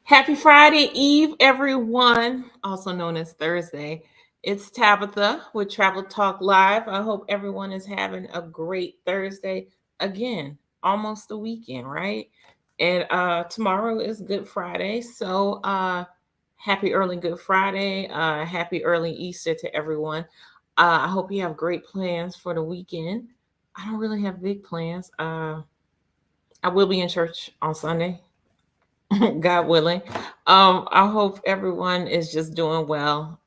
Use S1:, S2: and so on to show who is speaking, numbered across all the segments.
S1: Happy Friday Eve, everyone, also known as Thursday. It's Tabitha with Travel Talk Live. I hope everyone is having a great Thursday. Again, almost the weekend, right? And tomorrow is Good Friday. So happy early Good Friday. Happy early Easter to everyone. I hope you have great plans for the weekend. I don't really have big plans. I will be in church on Sunday. God willing. I hope everyone is just doing well.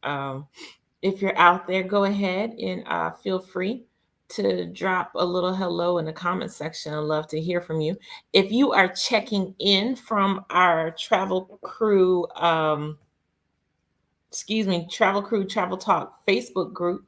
S1: If you're out there, go ahead and feel free to drop a little hello in the comment section. I'd love to hear from you. If you are checking in from our Travel Crew, Travel Crew Travel Talk Facebook group,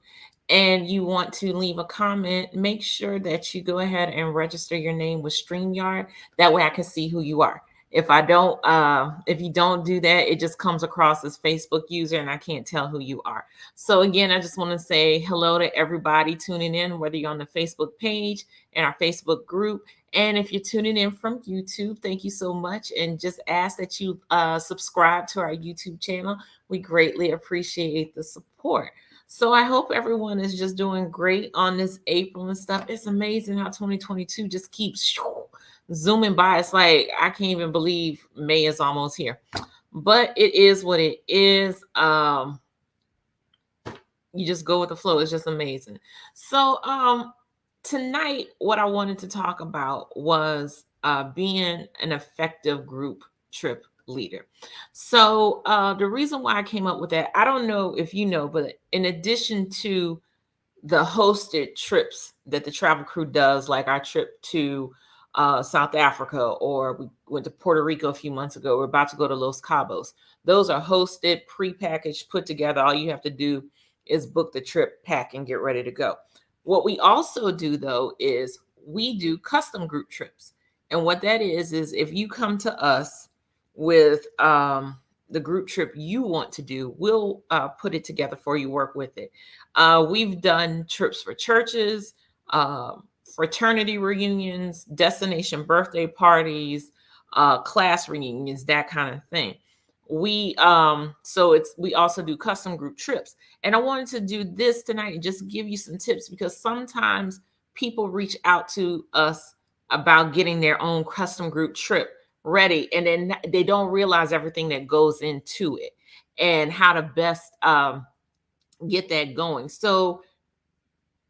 S1: and you want to leave a comment, make sure that you go ahead and register your name with StreamYard. That way I can see who you are. If you don't do that, it just comes across as Facebook user and I can't tell who you are. So again, I just want to say hello to everybody tuning in, whether you're on the Facebook page and our Facebook group. And if you're tuning in from YouTube, thank you so much. And just ask that you subscribe to our YouTube channel. We greatly appreciate the support. So I hope everyone is just doing great on this April and stuff. It's amazing how 2022 just keeps zooming by. It's like I can't even believe May is almost here. But it is what it is. You just go with the flow. It's just amazing. So tonight what I wanted to talk about was being an effective group trip leader. So the reason why I came up with that, I don't know if you know, but in addition to the hosted trips that the travel crew does, like our trip to South Africa, or we went to Puerto Rico a few months ago, we're about to go to Los Cabos. Those are hosted, prepackaged, put together. All you have to do is book the trip, pack, and get ready to go. What we also do, though, is we do custom group trips. And what that is if you come to us with the group trip you want to do, we'll put it together for you, work with it. We've done trips for churches, fraternity reunions, destination birthday parties, class reunions, that kind of thing. We also do custom group trips. And I wanted to do this tonight and just give you some tips, because sometimes people reach out to us about getting their own custom group trip ready, and then they don't realize everything that goes into it and how to best get that going. So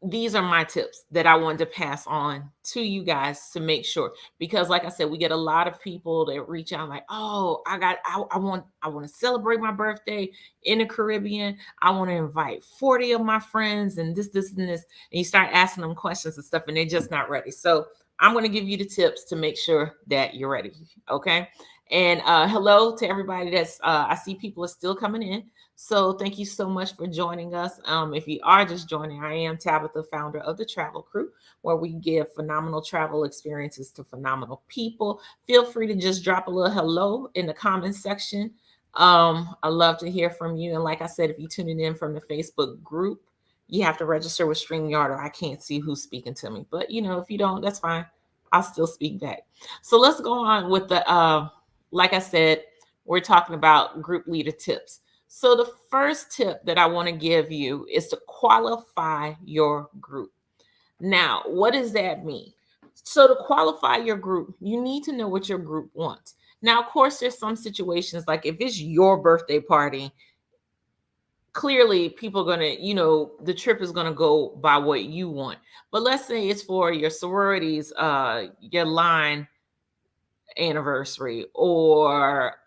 S1: these are my tips that I wanted to pass on to you guys to make sure, because like I said, we get a lot of people that reach out like, oh, I want to celebrate my birthday in the Caribbean. I want to invite 40 of my friends and this and this. And you start asking them questions and stuff and they're just not ready. So I'm going to give you the tips to make sure that you're ready. Okay. And hello to everybody that's I see people are still coming in. So thank you so much for joining us. If you are just joining, I am Tabitha, founder of the Travel Crew, where we give phenomenal travel experiences to phenomenal people. Feel free to just drop a little hello in the comment section. I love to hear from you. And like I said, if you're tuning in from the Facebook group, you have to register with StreamYard or I can't see who's speaking to me. But if you don't, that's fine. I'll still speak back. So let's go on with the, like I said, we're talking about group leader tips. So the first tip that I want to give you is to qualify your group. Now, what does that mean? So to qualify your group, you need to know what your group wants. Now, of course, there's some situations like if it's your birthday party, clearly people are going to, the trip is going to go by what you want. But let's say it's for your sororities, your line anniversary, or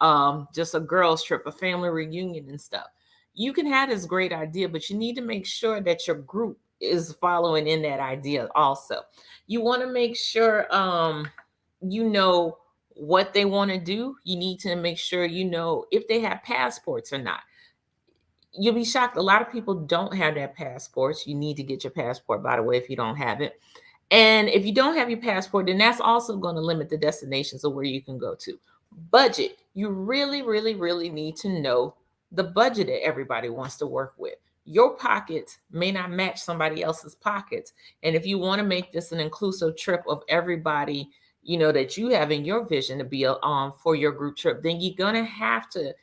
S1: just a girls trip, a family reunion and stuff. You can have this great idea, but you need to make sure that your group is following in that idea also. You want to make sure you know what they want to do. You need to make sure you know if they have passports or not. You'll be shocked. A lot of people don't have their passports. You need to get your passport, by the way, if you don't have it. And if you don't have your passport, then that's also going to limit the destinations of where you can go to. Budget. You really, really, really need to know the budget that everybody wants to work with. Your pockets may not match somebody else's pockets. And if you want to make this an inclusive trip of everybody, that you have in your vision to be for your group trip, then you're gonna have to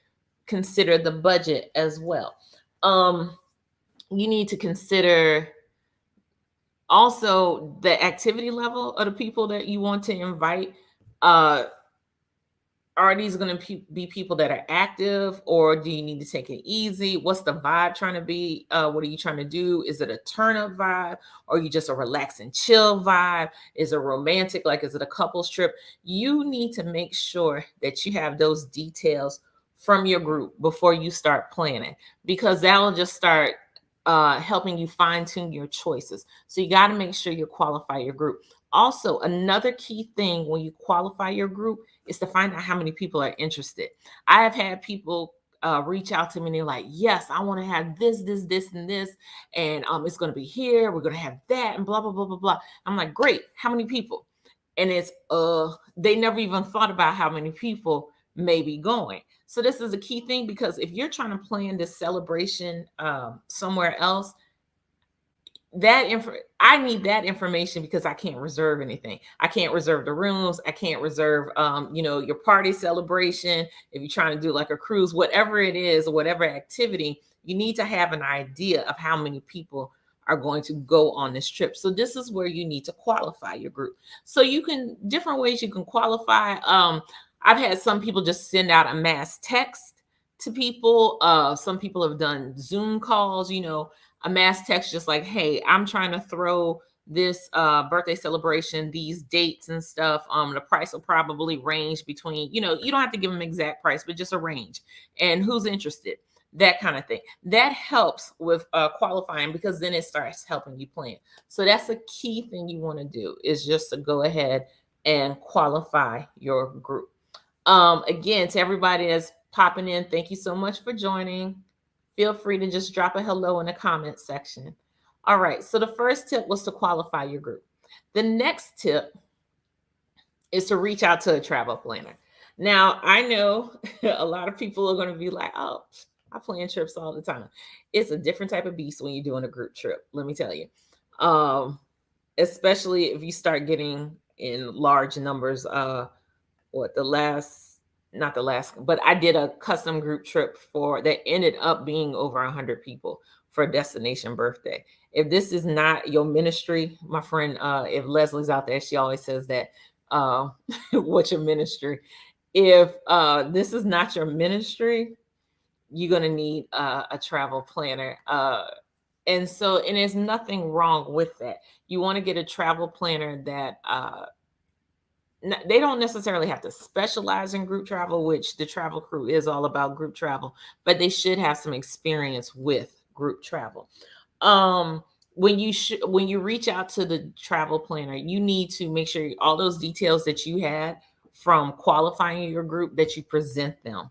S1: consider the budget as well. You need to consider also the activity level of the people that you want to invite. Uh, are these going to be people that are active, or do you need to take it easy? What's the vibe trying to be? What are you trying to do? Is it a turn up vibe, or are you just a relax and chill vibe? Is it romantic? Like, is it a couples trip? You need to make sure that you have those details from your group before you start planning, because that'll just start helping you fine tune your choices. So you got to make sure you qualify your group. Also, another key thing when you qualify your group is to find out how many people are interested. I have had people reach out to me and they're like, yes, I want to have this, and this, and it's going to be here. We're going to have that, and blah, blah, blah, blah, blah. I'm like, great. How many people? And it's, they never even thought about how many people may be going. So this is a key thing, because if you're trying to plan this celebration somewhere else, I need that information, because I can't reserve anything. I can't reserve the rooms. I can't reserve your party celebration. If you're trying to do like a cruise, whatever it is, or whatever activity, you need to have an idea of how many people are going to go on this trip. So this is where you need to qualify your group. So different ways you can qualify. I've had some people just send out a mass text to people. Some people have done Zoom calls, a mass text, just like, hey, I'm trying to throw this birthday celebration, these dates and stuff. The price will probably range between, you don't have to give them exact price, but just a range, and who's interested, that kind of thing. That helps with qualifying, because then it starts helping you plan. So that's a key thing you want to do, is just to go ahead and qualify your group. Again, to everybody that's popping in, thank you so much for joining. Feel free to just drop a hello in the comment section. All right, so the first tip was to qualify your group. The next tip is to reach out to a travel planner. Now, I know a lot of people are going to be like, oh, I plan trips all the time. It's a different type of beast when you're doing a group trip, let me tell you. Especially if you start getting in large numbers. Not the last, but I did a custom group trip that ended up being over 100 people for a destination birthday. If this is not your ministry, my friend, if Leslie's out there, she always says that, what's your ministry? If this is not your ministry, you're going to need a travel planner. And there's nothing wrong with that. You want to get a travel planner that, they don't necessarily have to specialize in group travel, which the Travel Krewe is all about group travel, but they should have some experience with group travel. When you reach out to the travel planner, you need to make sure all those details that you had from qualifying your group, that you present them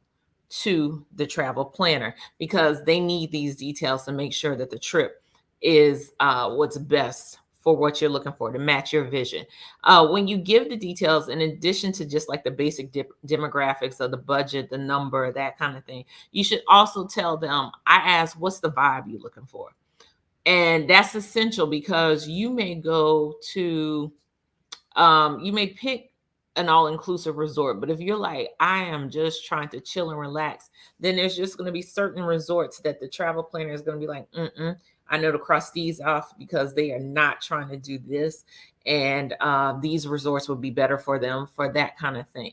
S1: to the travel planner, because they need these details to make sure that the trip is what's best for what you're looking for, to match your vision. When you give the details, in addition to just like the basic demographics of the budget, the number, that kind of thing, you should also tell them, I asked, what's the vibe you're looking for? And that's essential, because you may go to, you may pick an all-inclusive resort, but if you're like, I am just trying to chill and relax, then there's just going to be certain resorts that the travel planner is going to be like, I know to cross these off, because they are not trying to do this, and these resorts would be better for them for that kind of thing.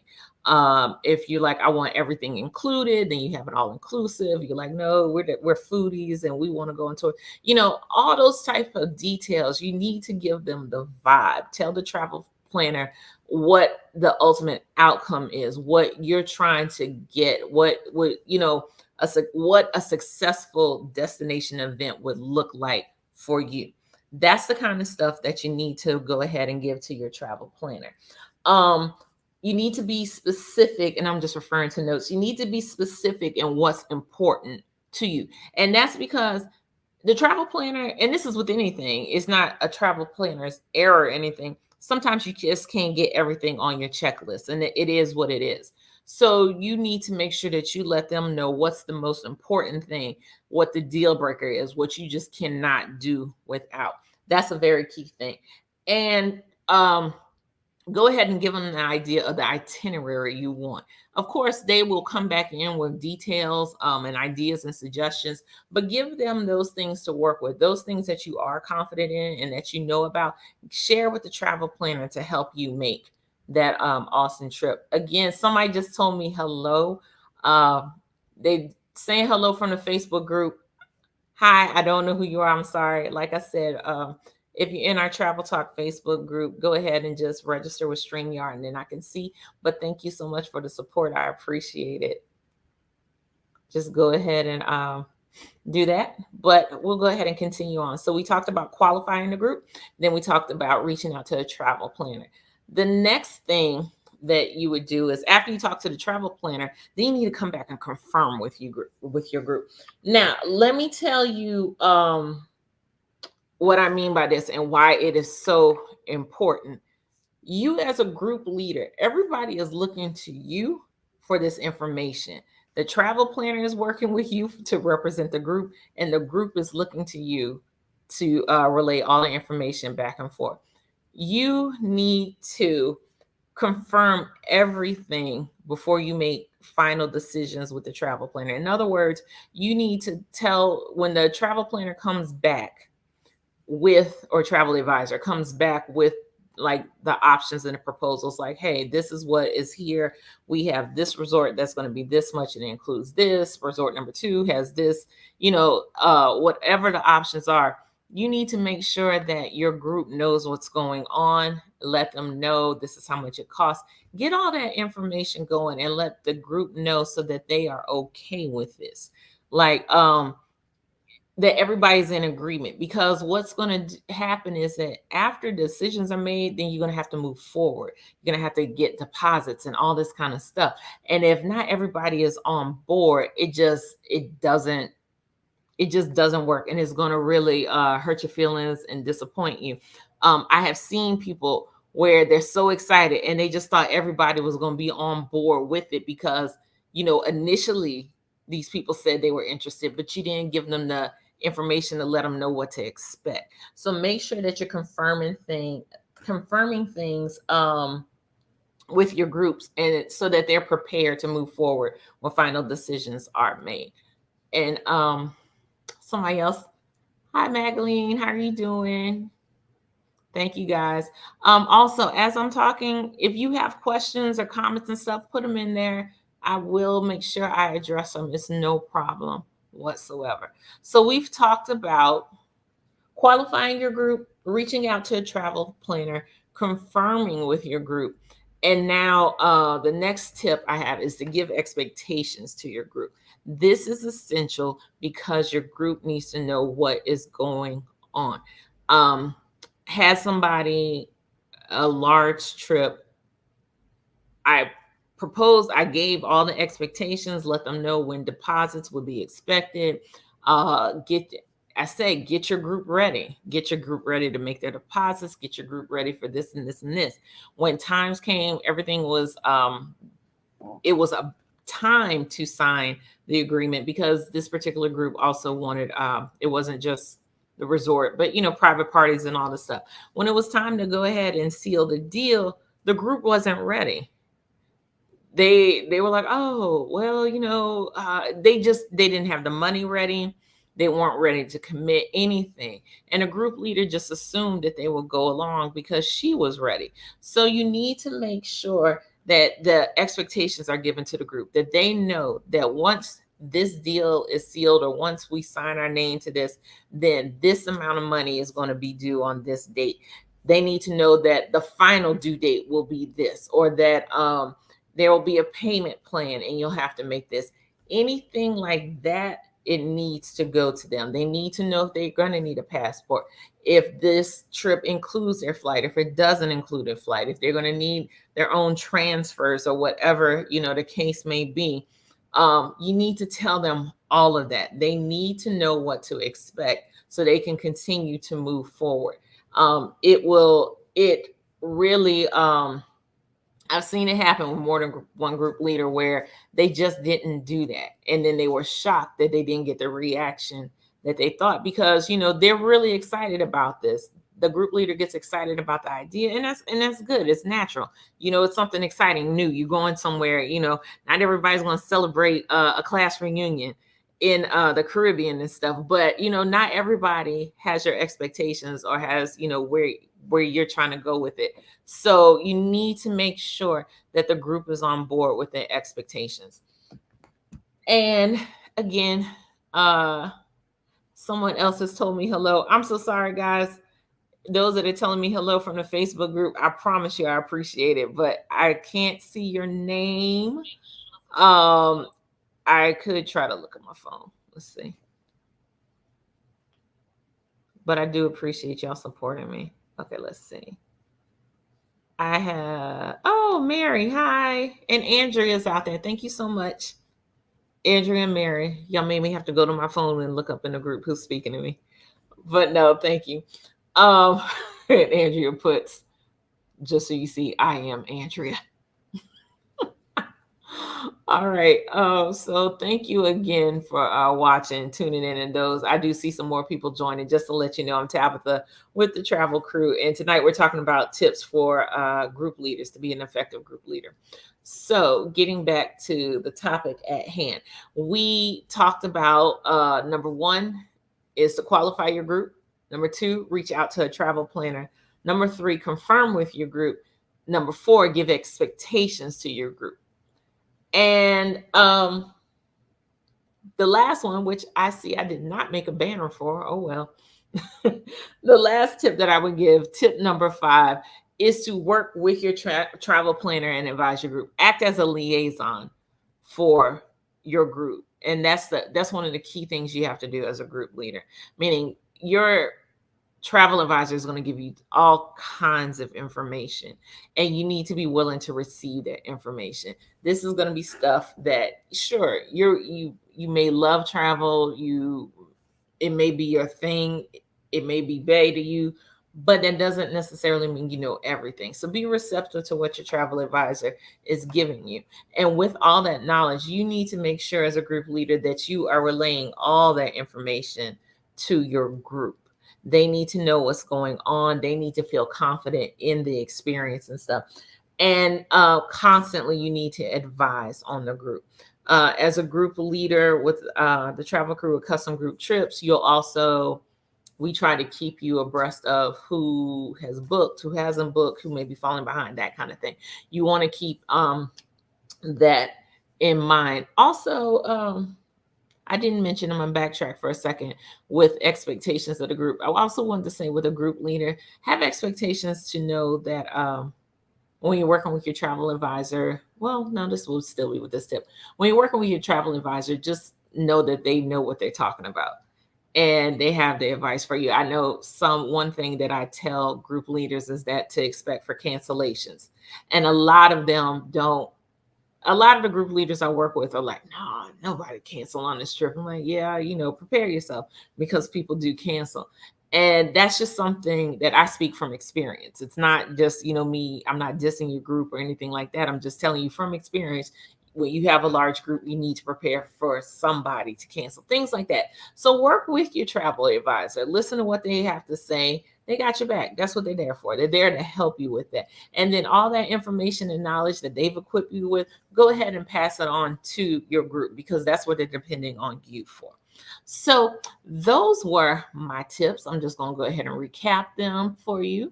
S1: If you're like, I want everything included, then you have an all-inclusive. You're like, no, we're foodies and we want to go into it. All those type of details, you need to give them the vibe. Tell the travel planner what the ultimate outcome is, what you're trying to get, what a successful destination event would look like for you. That's the kind of stuff that you need to go ahead and give to your travel planner. You need to be specific, and I'm just referring to notes. You need to be specific in what's important to you. And that's because the travel planner, and this is with anything, it's not a travel planner's error or anything. Sometimes you just can't get everything on your checklist, and it is what it is. So you need to make sure that you let them know what's the most important thing, what the deal breaker is, what you just cannot do without. That's a very key thing. And go ahead and give them an idea of the itinerary you want. Of course, they will come back in with details and ideas and suggestions, but give them those things to work with, those things that you are confident in and that you know about. Share with the travel planner to help you make that awesome trip. Again, somebody just told me hello. They saying hello from the Facebook group. Hi, I don't know who you are. I'm sorry. Like I said, if you're in our Travel Talk Facebook group, go ahead and just register with StreamYard and then I can see. But thank you so much for the support. I appreciate it. Just go ahead and do that. But we'll go ahead and continue on. So we talked about qualifying the group. Then we talked about reaching out to a travel planner. The next thing that you would do is after you talk to the travel planner, then you need to come back and confirm with your group. Now, let me tell you what I mean by this and why it is so important. You as a group leader, everybody is looking to you for this information. The travel planner is working with you to represent the group, and the group is looking to you to relay all the information back and forth. You need to confirm everything before you make final decisions with the travel planner. In other words, you need to tell when the travel planner comes back with, or travel advisor comes back with, like the options and the proposals, like, hey, this is what is here. We have this resort that's going to be this much, and it includes this. Resort number 2 has this, whatever the options are. You need to make sure that your group knows what's going on. Let them know this is how much it costs. Get all that information going and let the group know so that they are okay with this. Like, that everybody's in agreement, because what's going to happen is that after decisions are made, then you're going to have to move forward. You're going to have to get deposits and all this kind of stuff. And if not everybody is on board, it just doesn't work, and it's going to really hurt your feelings and disappoint you. I have seen people where they're so excited and they just thought everybody was going to be on board with it because, initially these people said they were interested, but you didn't give them the information to let them know what to expect. So make sure that you're confirming things with your groups, and so that they're prepared to move forward when final decisions are made. And somebody else, hi Magdalene, how are you doing? Thank you guys. Also, as I'm talking, if you have questions or comments and stuff, put them in there. I will make sure I address them. It's no problem whatsoever. So we've talked about qualifying your group, reaching out to a travel planner, confirming with your group. And now the next tip I have is to give expectations to your group. This is essential because your group needs to know what is going on. Had somebody a large trip, I gave all the expectations, let them know when deposits would be expected. Get your group ready. Get your group ready to make their deposits. Get your group ready for this and this and this. When times came, everything was, it was a time to sign the agreement, because this particular group also wanted, it wasn't just the resort, but, private parties and all this stuff. When it was time to go ahead and seal the deal, the group wasn't ready. They were like, oh, well, they didn't have the money ready. They weren't ready to commit anything. And a group leader just assumed that they would go along because she was ready. So you need to make sure that the expectations are given to the group, that they know that once this deal is sealed, or once we sign our name to this, then this amount of money is going to be due on this date. They need to know that the final due date will be this, or that there will be a payment plan and you'll have to make this. Anything like that, it needs to go to them. They need to know if they're going to need a passport, if this trip includes their flight, if it doesn't include a flight, if they're going to need their own transfers, or whatever, the case may be. You need to tell them all of that. They need to know what to expect so they can continue to move forward. It really, I've seen it happen with more than one group leader where they just didn't do that. And then they were shocked that they didn't get the reaction that they thought, because, they're really excited about this. the group leader gets excited about the idea, and that's good. It's natural. It's something exciting, new. You're going somewhere. Not everybody's going to celebrate a class reunion in the Caribbean and stuff, but not everybody has your expectations or has where you're trying to go with it. So you need to make sure that the group is on board with their expectations. And again, someone else has told me hello. I'm so sorry, guys. Those that are telling me hello from the Facebook group, I promise you I appreciate it, but I can't see your name. I could try to look at my phone. Let's see. But I do appreciate y'all supporting me. Okay, let's see. I have, Mary, hi. And Andrea's out there. Thank you so much. Andrea and Mary, y'all made me have to go to my phone and look up in the group who's speaking to me. But no, thank you. And Andrea puts, just so you see, I am Andrea. All right. So thank you again for watching, tuning in, and those. I do see some more people joining. Just to let you know, I'm Tabitha with the Travel Crew, and tonight we're talking about tips for group leaders to be an effective group leader. So getting back to the topic at hand, we talked about number 1 is to qualify your group. Number 2, reach out to a travel planner. Number 3, confirm with your group. Number 4, give expectations to your group. And the last one, which I see I did not make a banner for, oh well. The last tip that I would give, tip number 5, is to work with your travel planner and advisor group. Act as a liaison for your group. And that's one of the key things you have to do as a group leader, meaning your travel advisor is going to give you all kinds of information, and you need to be willing to receive that information. This is going to be stuff that, sure, you may love travel, it may be your thing, it may be bae to you, but that doesn't necessarily mean you know everything. So be receptive to what your travel advisor is giving you. And with all that knowledge, you need to make sure as a group leader that you are relaying all that information to your group. They need to know what's going on. They need to feel confident in the experience and stuff. And constantly you need to advise on the group. As a group leader with the Travel Crew with Custom Group Trips, we try to keep you abreast of who has booked, who hasn't booked, who may be falling behind, that kind of thing. You want to keep that in mind. Also, I didn't mention, I'm going to backtrack for a second, with expectations of the group. I also wanted to say with a group leader, have expectations to know that when you're working with your travel advisor, well, no, this will still be with this tip. When you're working with your travel advisor, just know that they know what they're talking about and they have the advice for you. I know one thing that I tell group leaders is that to expect for cancellations. And a lot of them don't. A lot of the group leaders I work with are like, no, nobody cancel on this trip. I'm like, yeah, prepare yourself, because people do cancel. And that's just something that I speak from experience. It's not just, me, I'm not dissing your group or anything like that. I'm just telling you from experience, when you have a large group, you need to prepare for somebody to cancel, things like that. So work with your travel advisor, listen to what they have to say. They got your back. That's what they're there for. They're there to help you with that. And then all that information and knowledge that they've equipped you with, go ahead and pass it on to your group, because that's what they're depending on you for. So those were my tips. I'm just going to go ahead and recap them for you.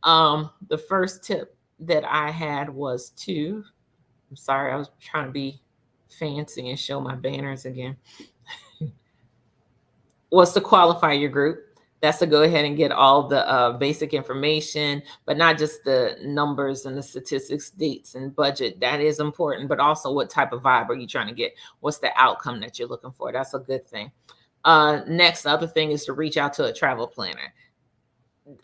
S1: The first tip that I had was I'm sorry, I was trying to be fancy and show my banners again, was to qualify your group. That's to go ahead and get all the basic information, but not just the numbers and the statistics, dates, and budget. That is important, but also what type of vibe are you trying to get? What's the outcome that you're looking for? That's a good thing. Next, the other thing is to reach out to a travel planner.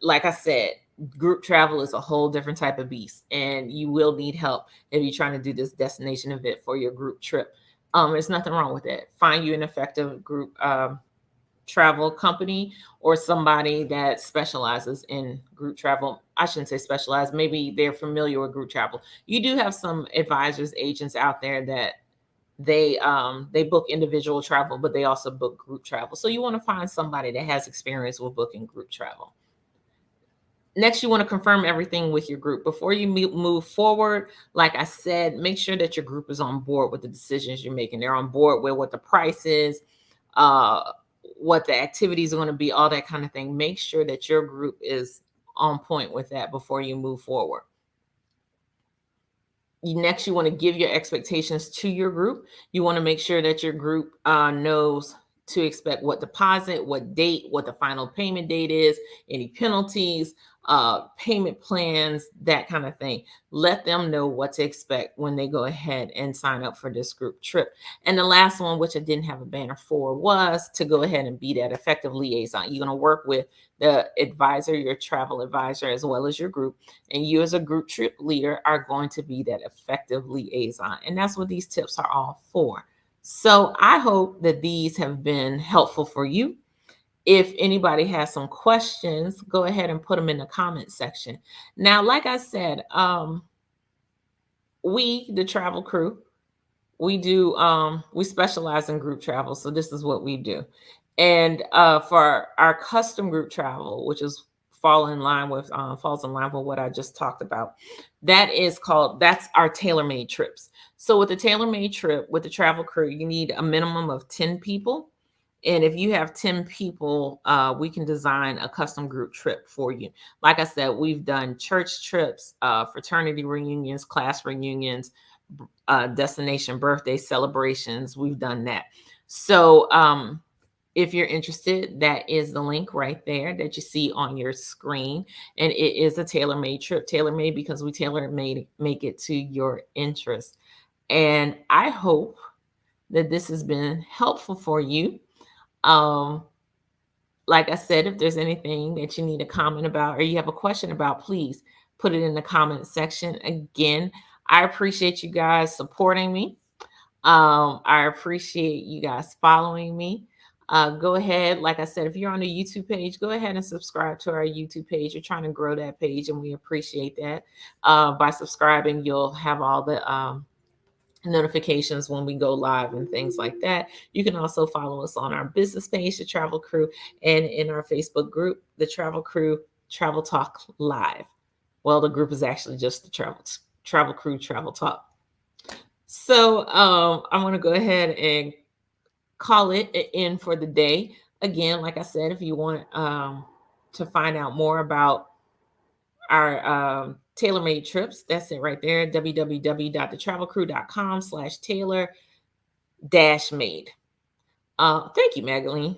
S1: Like I said, group travel is a whole different type of beast, and you will need help if you're trying to do this destination event for your group trip. There's nothing wrong with that. Find you an effective group travel company or somebody that specializes in group travel. I shouldn't say specialized. Maybe they're familiar with group travel. You do have some advisors, agents out there that they book individual travel, but they also book group travel. So you want to find somebody that has experience with booking group travel. Next, you want to confirm everything with your group. Before you move forward, like I said, make sure that your group is on board with the decisions you're making. They're on board with what the price is, uh, what the activities are going to be, all that kind of thing. Make sure that your group is on point with that before you move forward. Next, you want to give your expectations to your group. You want to make sure that your group knows to expect what deposit, what date, what the final payment date is, any penalties, payment plans, that kind of thing. Let them know what to expect when they go ahead and sign up for this group trip. And the last one, which I didn't have a banner for, was to go ahead and be that effective liaison. You're going to work with the advisor, your travel advisor, as well as your group. And you as a group trip leader are going to be that effective liaison. And that's what these tips are all for. So I hope that these have been helpful for you. If anybody has some questions, go ahead and put them in the comment section. Now, like I said, we, the travel crew, we specialize in group travel. So this is what we do. And for our custom group travel, which is falls in line with what I just talked about, that's our tailor-made trips. So with the tailor-made trip with the travel crew, you need a minimum of 10 people. And if you have 10 people, we can design a custom group trip for you. Like I said, we've done church trips, fraternity reunions, class reunions, destination birthday celebrations. We've done that. So if you're interested, that is the link right there that you see on your screen. And it is a tailor-made trip, tailor-made because we make it to your interest. And I hope that this has been helpful for you. Like I said, if there's anything that you need to comment about or you have a question about, please put it in the comment section. Again, I appreciate you guys supporting me. I appreciate you guys following me. Go ahead, like I said, if you're on the YouTube page, go ahead and subscribe to our YouTube page. We're trying to grow that page, and we appreciate that. By subscribing, you'll have all the notifications when we go live and things like that. You can also follow us on our business page, the Travel Crew, and in our Facebook group, the Travel Crew Travel Talk Live. Well, the group is actually just the Travel Crew Travel Talk. So I'm going to go ahead and call it in for the day. Again, like I said, if you want to find out more about our tailor-made trips, that's it right there, www.thetravelcrew.com/tailor-made. Thank you, Magdalene.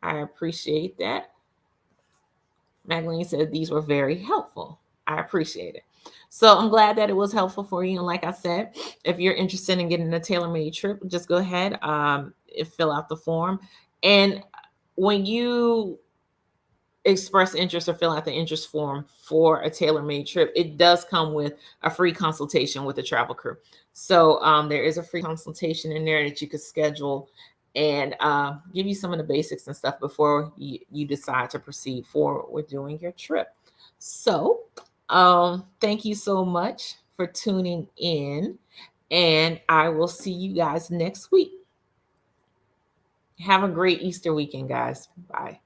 S1: I appreciate that. Magdalene said these were very helpful. I appreciate it. So I'm glad that it was helpful for you. And like I said, if you're interested in getting a tailor-made trip, just go ahead, fill out the form. And when you express interest or fill out the interest form for a tailor-made trip, it does come with a free consultation with the travel crew. So there is a free consultation in there that you could schedule and give you some of the basics and stuff before you decide to proceed forward with doing your trip. So thank you so much for tuning in, and I will see you guys next week. Have a great Easter weekend, guys. Bye.